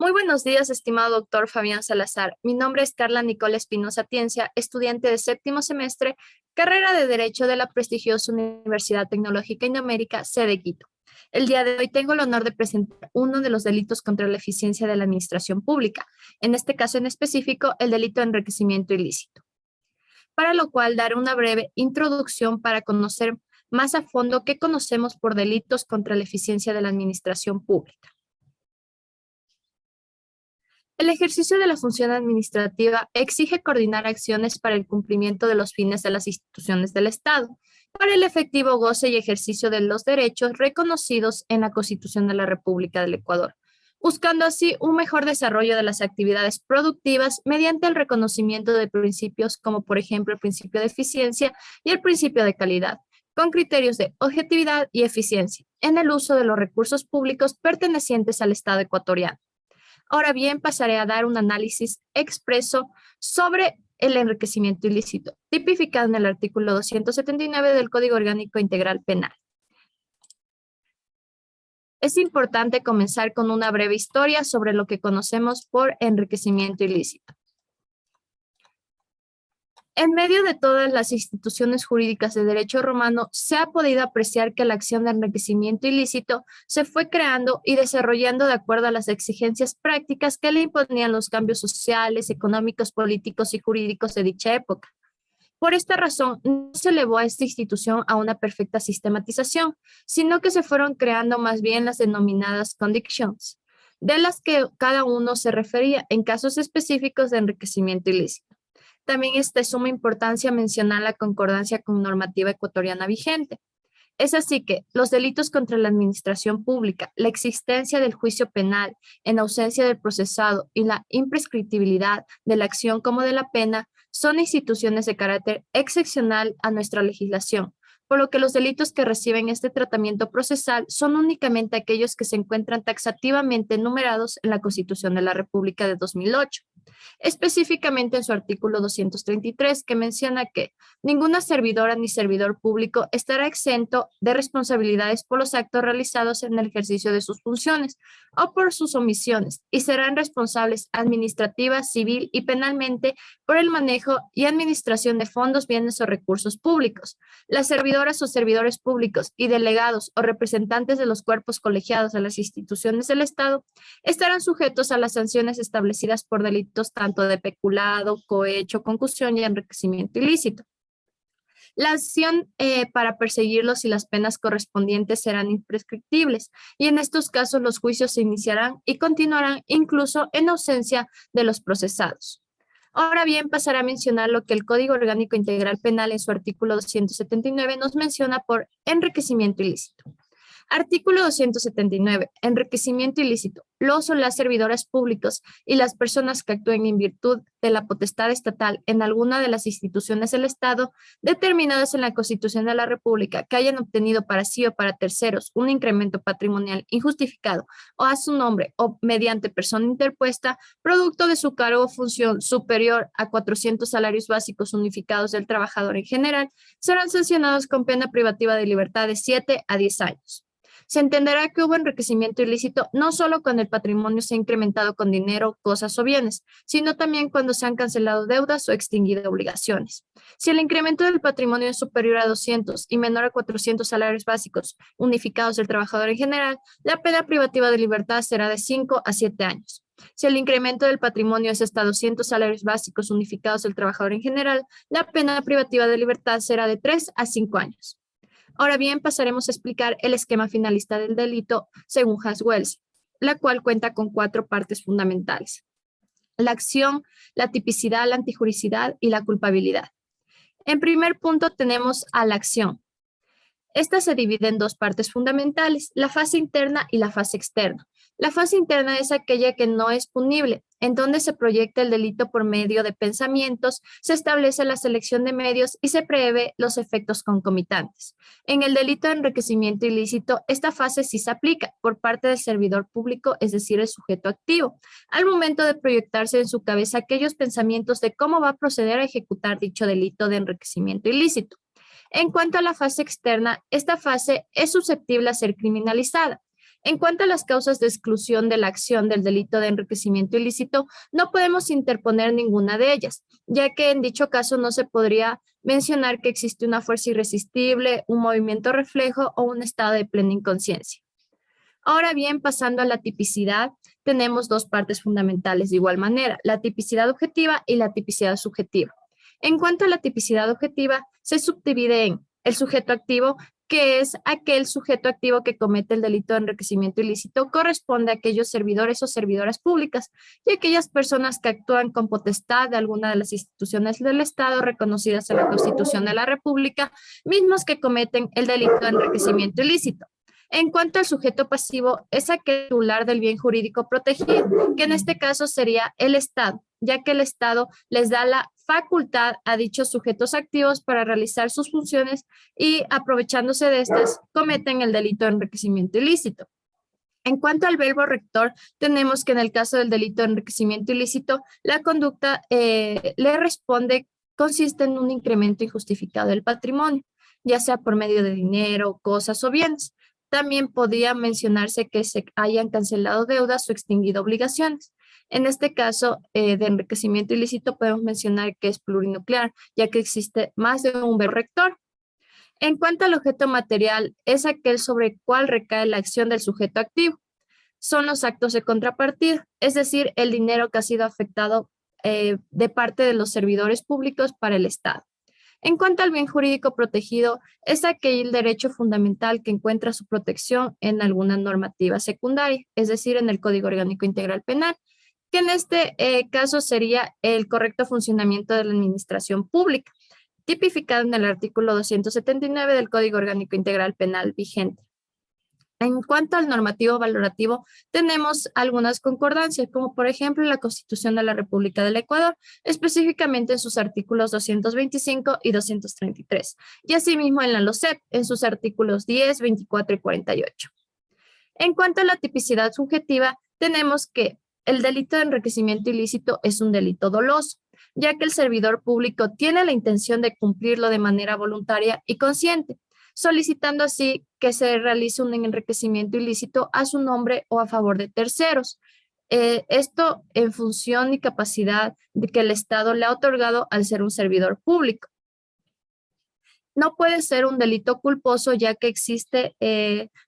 Muy buenos días, estimado doctor Fabián Salazar. Mi nombre es Carla Nicole Espinosa Tiencia, estudiante de séptimo semestre, carrera de Derecho de la prestigiosa Universidad Tecnológica Indoamérica, sede Quito. El día de hoy tengo el honor de presentar uno de los delitos contra la eficiencia de la administración pública, en este caso en específico, el delito de enriquecimiento ilícito, para lo cual daré una breve introducción para conocer más a fondo qué conocemos por delitos contra la eficiencia de la administración pública. El ejercicio de la función administrativa exige coordinar acciones para el cumplimiento de los fines de las instituciones del Estado, para el efectivo goce y ejercicio de los derechos reconocidos en la Constitución de la República del Ecuador, buscando así un mejor desarrollo de las actividades productivas mediante el reconocimiento de principios como, por ejemplo, el principio de eficiencia y el principio de calidad, con criterios de objetividad y eficiencia en el uso de los recursos públicos pertenecientes al Estado ecuatoriano. Ahora bien, pasaré a dar un análisis expreso sobre el enriquecimiento ilícito, tipificado en el artículo 279 del Código Orgánico Integral Penal. Es importante comenzar con una breve historia sobre lo que conocemos por enriquecimiento ilícito. En medio de todas las instituciones jurídicas de derecho romano, se ha podido apreciar que la acción de enriquecimiento ilícito se fue creando y desarrollando de acuerdo a las exigencias prácticas que le imponían los cambios sociales, económicos, políticos y jurídicos de dicha época. Por esta razón, no se elevó a esta institución a una perfecta sistematización, sino que se fueron creando más bien las denominadas conditions, de las que cada uno se refería en casos específicos de enriquecimiento ilícito. También es de suma importancia mencionar la concordancia con normativa ecuatoriana vigente. Es así que los delitos contra la administración pública, la existencia del juicio penal en ausencia del procesado y la imprescriptibilidad de la acción como de la pena son instituciones de carácter excepcional a nuestra legislación, por lo que los delitos que reciben este tratamiento procesal son únicamente aquellos que se encuentran taxativamente enumerados en la Constitución de la República de 2008. Específicamente en su artículo 233, que menciona que ninguna servidora ni servidor público estará exento de responsabilidades por los actos realizados en el ejercicio de sus funciones o por sus omisiones y serán responsables administrativa, civil y penalmente por el manejo y administración de fondos, bienes o recursos públicos. Las servidoras o servidores públicos y delegados o representantes de los cuerpos colegiados de las instituciones del Estado estarán sujetos a las sanciones establecidas por delitos tanto de peculado, cohecho, concusión y enriquecimiento ilícito. La acción para perseguirlos y las penas correspondientes serán imprescriptibles y en estos casos los juicios se iniciarán y continuarán incluso en ausencia de los procesados. Ahora bien, pasaré a mencionar lo que el Código Orgánico Integral Penal en su artículo 279 nos menciona por enriquecimiento ilícito. Artículo 279. Enriquecimiento ilícito. Los o las servidores públicos y las personas que actúen en virtud de la potestad estatal en alguna de las instituciones del Estado determinadas en la Constitución de la República que hayan obtenido para sí o para terceros un incremento patrimonial injustificado o a su nombre o mediante persona interpuesta, producto de su cargo o función superior a 400 salarios básicos unificados del trabajador en general, serán sancionados con pena privativa de libertad de 7 a 10 años. Se entenderá que hubo enriquecimiento ilícito no solo cuando el patrimonio se ha incrementado con dinero, cosas o bienes, sino también cuando se han cancelado deudas o extinguido obligaciones. Si el incremento del patrimonio es superior a 200 y menor a 400 salarios básicos unificados del trabajador en general, la pena privativa de libertad será de 5 a 7 años. Si el incremento del patrimonio es hasta 200 salarios básicos unificados del trabajador en general, la pena privativa de libertad será de 3 a 5 años. Ahora bien, pasaremos a explicar el esquema finalista del delito según Haswells, la cual cuenta con 4 partes fundamentales: la acción, la tipicidad, la antijuricidad y la culpabilidad. En primer punto tenemos a la acción. Esta se divide en 2 partes fundamentales, la fase interna y la fase externa. La fase interna es aquella que no es punible, en donde se proyecta el delito por medio de pensamientos, se establece la selección de medios y se prevé los efectos concomitantes. En el delito de enriquecimiento ilícito, esta fase sí se aplica por parte del servidor público, es decir, el sujeto activo, al momento de proyectarse en su cabeza aquellos pensamientos de cómo va a proceder a ejecutar dicho delito de enriquecimiento ilícito. En cuanto a la fase externa, esta fase es susceptible a ser criminalizada. En cuanto a las causas de exclusión de la acción del delito de enriquecimiento ilícito, no podemos interponer ninguna de ellas, ya que en dicho caso no se podría mencionar que existe una fuerza irresistible, un movimiento reflejo o un estado de plena inconsciencia. Ahora bien, pasando a la tipicidad, tenemos dos partes fundamentales de igual manera, la tipicidad objetiva y la tipicidad subjetiva. En cuanto a la tipicidad objetiva, se subdivide en el sujeto activo, que es aquel sujeto activo que comete el delito de enriquecimiento ilícito, corresponde a aquellos servidores o servidoras públicas y aquellas personas que actúan con potestad de alguna de las instituciones del Estado reconocidas en la Constitución de la República, mismos que cometen el delito de enriquecimiento ilícito. En cuanto al sujeto pasivo, es aquel titular del bien jurídico protegido, que en este caso sería el Estado, ya que el Estado les da la facultad a dichos sujetos activos para realizar sus funciones y aprovechándose de estas cometen el delito de enriquecimiento ilícito. En cuanto al verbo rector, tenemos que en el caso del delito de enriquecimiento ilícito, la conducta le responde consiste en un incremento injustificado del patrimonio, ya sea por medio de dinero, cosas o bienes. También podría mencionarse que se hayan cancelado deudas o extinguido obligaciones. En este caso de enriquecimiento ilícito podemos mencionar que es plurinuclear, ya que existe más de un verbo rector. En cuanto al objeto material, es aquel sobre el cual recae la acción del sujeto activo. Son los actos de contrapartida, es decir, el dinero que ha sido afectado de parte de los servidores públicos para el Estado. En cuanto al bien jurídico protegido, es aquel derecho fundamental que encuentra su protección en alguna normativa secundaria, es decir, en el Código Orgánico Integral Penal, que en este caso sería el correcto funcionamiento de la administración pública, tipificado en el artículo 279 del Código Orgánico Integral Penal vigente. En cuanto al normativo valorativo, tenemos algunas concordancias, como por ejemplo la Constitución de la República del Ecuador, específicamente en sus artículos 225 y 233, y asimismo en la LOCEP, en sus artículos 10, 24 y 48. En cuanto a la tipicidad subjetiva, tenemos que el delito de enriquecimiento ilícito es un delito doloso, ya que el servidor público tiene la intención de cumplirlo de manera voluntaria y consciente, solicitando así que se realice un enriquecimiento ilícito a su nombre o a favor de terceros. Esto en función y capacidad de que el Estado le ha otorgado al ser un servidor público. No puede ser un delito culposo ya que existe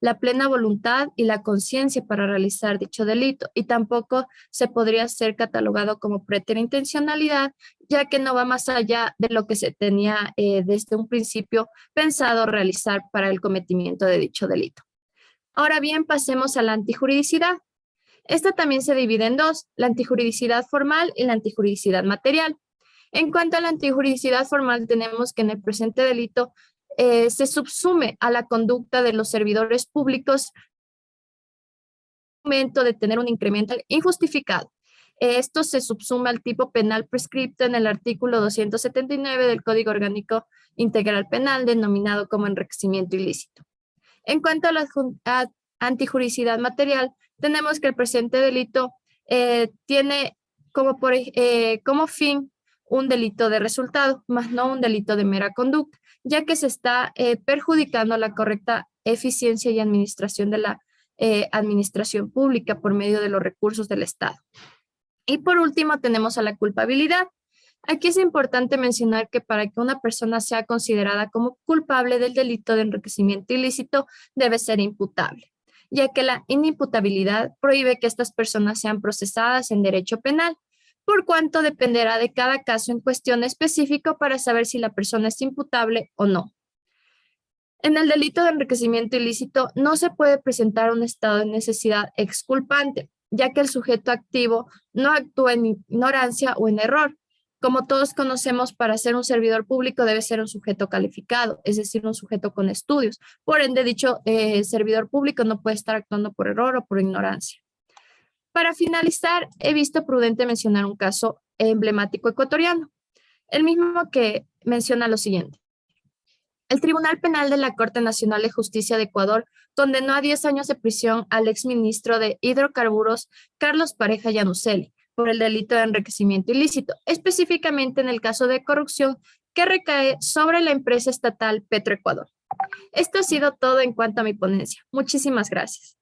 la plena voluntad y la conciencia para realizar dicho delito y tampoco se podría ser catalogado como preterintencionalidad ya que no va más allá de lo que se tenía desde un principio pensado realizar para el cometimiento de dicho delito. Ahora bien, pasemos a la antijuridicidad. Esta también se divide en dos, la antijuridicidad formal y la antijuridicidad material. En cuanto a la antijuridicidad formal, tenemos que en el presente delito se subsume a la conducta de los servidores públicos al momento de tener un incremento injustificado. Esto se subsume al tipo penal prescripto en el artículo 279 del Código Orgánico Integral Penal, denominado como enriquecimiento ilícito. En cuanto a la antijuridicidad material, tenemos que el presente delito tiene como fin un delito de resultado, más no un delito de mera conducta, ya que se está perjudicando la correcta eficiencia y administración de la administración pública por medio de los recursos del Estado. Y por último tenemos a la culpabilidad. Aquí es importante mencionar que para que una persona sea considerada como culpable del delito de enriquecimiento ilícito debe ser imputable, ya que la inimputabilidad prohíbe que estas personas sean procesadas en derecho penal, por cuanto dependerá de cada caso en cuestión específico para saber si la persona es imputable o no. En el delito de enriquecimiento ilícito no se puede presentar un estado de necesidad exculpante, ya que el sujeto activo no actúa en ignorancia o en error. Como todos conocemos, para ser un servidor público debe ser un sujeto calificado, es decir, un sujeto con estudios. Por ende, dicho servidor público no puede estar actuando por error o por ignorancia. Para finalizar, he visto prudente mencionar un caso emblemático ecuatoriano, el mismo que menciona lo siguiente. El Tribunal Penal de la Corte Nacional de Justicia de Ecuador condenó a 10 años de prisión al exministro de Hidrocarburos, Carlos Pareja Llanuselli, por el delito de enriquecimiento ilícito, específicamente en el caso de corrupción que recae sobre la empresa estatal Petroecuador. Esto ha sido todo en cuanto a mi ponencia. Muchísimas gracias.